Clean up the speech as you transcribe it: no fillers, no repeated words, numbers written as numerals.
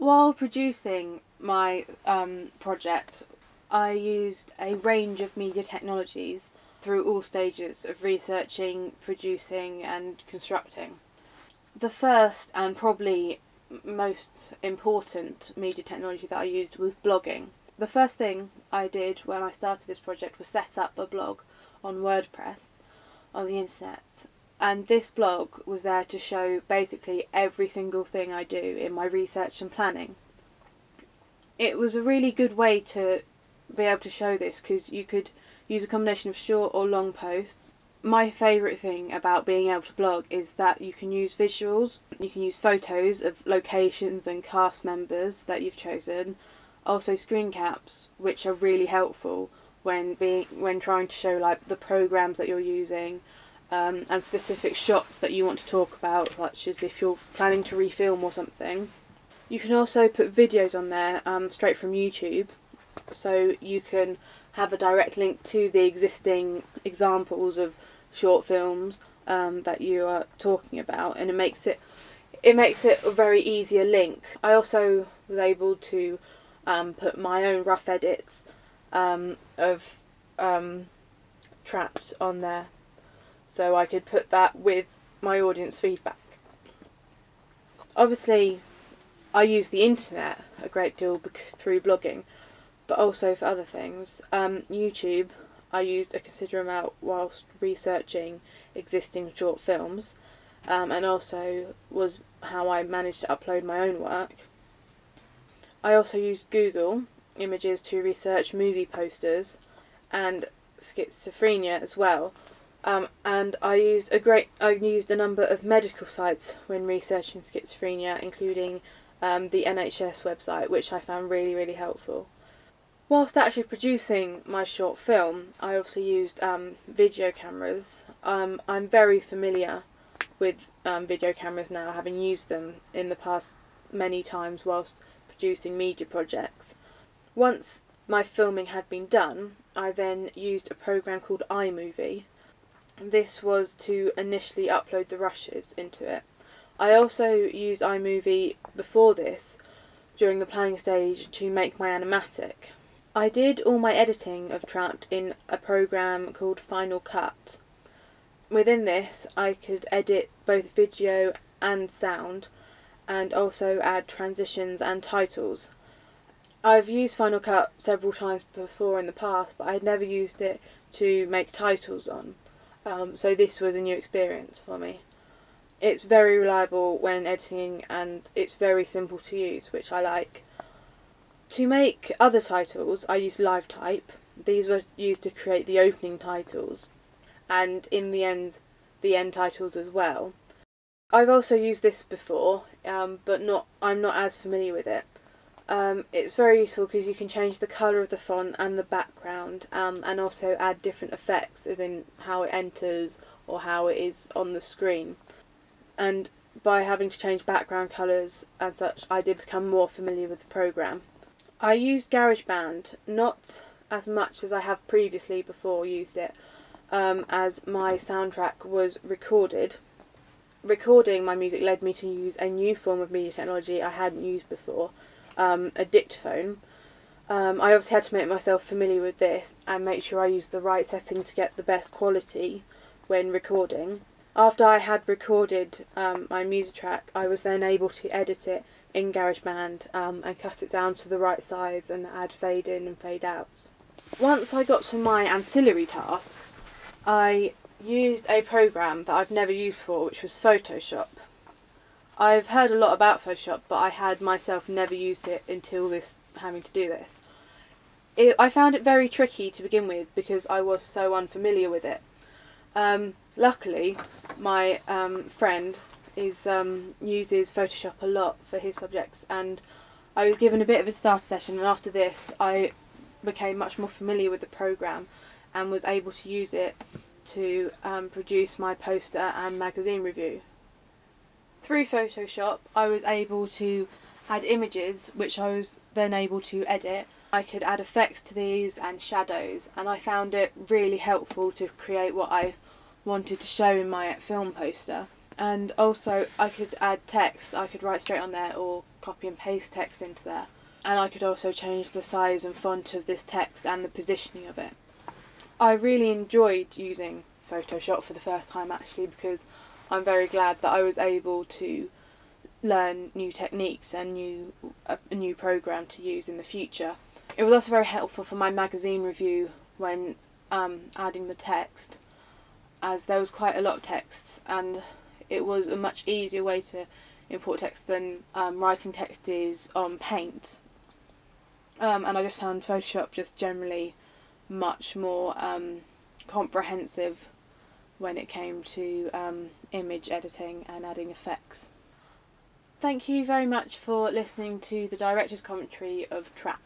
While producing my project, I used a range of media technologies through all stages of researching, producing and constructing. The first and probably most important media technology that I used was blogging. The first thing I did when I started this project was set up a blog on WordPress on the internet, and this blog was there to show basically every single thing I do in my research and planning. It was a really good way to be able to show this because you could use a combination of short or long posts. My favourite thing about being able to blog is that you can use visuals, you can use photos of locations and cast members that you've chosen, also screen caps, which are really helpful when trying to show like the programs that you're using, and specific shots that you want to talk about, such as if you're planning to refilm or something. You can also put videos on there straight from YouTube, so you can have a direct link to the existing examples of short films that you are talking about, and it makes it a very easier link. I also was able to put my own rough edits of Trapped on there, so I could put that with my audience feedback. Obviously, I use the internet a great deal through blogging, but also for other things. YouTube, I used a considerable amount whilst researching existing short films, and also was how I managed to upload my own work. I also used Google Images to research movie posters and schizophrenia as well. And I used a number of medical sites when researching schizophrenia, including the NHS website, which I found really, really helpful. Whilst actually producing my short film, I also used video cameras. I'm very familiar with video cameras now, having used them in the past many times whilst producing media projects. Once my filming had been done, I then used a program called iMovie. This was to initially upload the rushes into it. I also used iMovie before this, during the planning stage, to make my animatic. I did all my editing of Trapped in a program called Final Cut. Within this, I could edit both video and sound, and also add transitions and titles. I've used Final Cut several times before in the past, but I'd never used it to make titles on, so this was a new experience for me. It's very reliable when editing, and it's very simple to use, which I like. To make other titles, I used LiveType. These were used to create the opening titles, and in the end titles as well. I've also used this before, but I'm not as familiar with it. It's very useful because you can change the colour of the font and the background, and also add different effects, as in how it enters or how it is on the screen. And by having to change background colours and such, I did become more familiar with the programme. I used GarageBand, not as much as I have previously before used it, as my soundtrack was recorded. Recording my music led me to use a new form of media technology I hadn't used before, a dictaphone. I obviously had to make myself familiar with this and make sure I used the right setting to get the best quality when recording. After I had recorded my music track, I was then able to edit it in GarageBand and cut it down to the right size and add fade in and fade outs. Once I got to my ancillary tasks, I used a program that I've never used before, which was Photoshop. I've heard a lot about Photoshop, but I had myself never used it until having to do this. I found it very tricky to begin with because I was so unfamiliar with it. Luckily, my friend uses Photoshop a lot for his subjects, and I was given a bit of a starter session, and after this I became much more familiar with the program and was able to use it to produce my poster and magazine review. Through Photoshop, I was able to add images, which I was then able to edit. I could add effects to these and shadows, and I found it really helpful to create what I wanted to show in my film poster. And also I could add text, I could write straight on there or copy and paste text into there. And I could also change the size and font of this text and the positioning of it. I really enjoyed using Photoshop for the first time actually, because I'm very glad that I was able to learn new techniques and a new program to use in the future. It was also very helpful for my magazine review when adding the text, as there was quite a lot of text, and it was a much easier way to import text than writing text is on Paint. And I just found Photoshop just generally much more comprehensive when it came to image editing and adding effects. Thank you very much for listening to the director's commentary of Trap.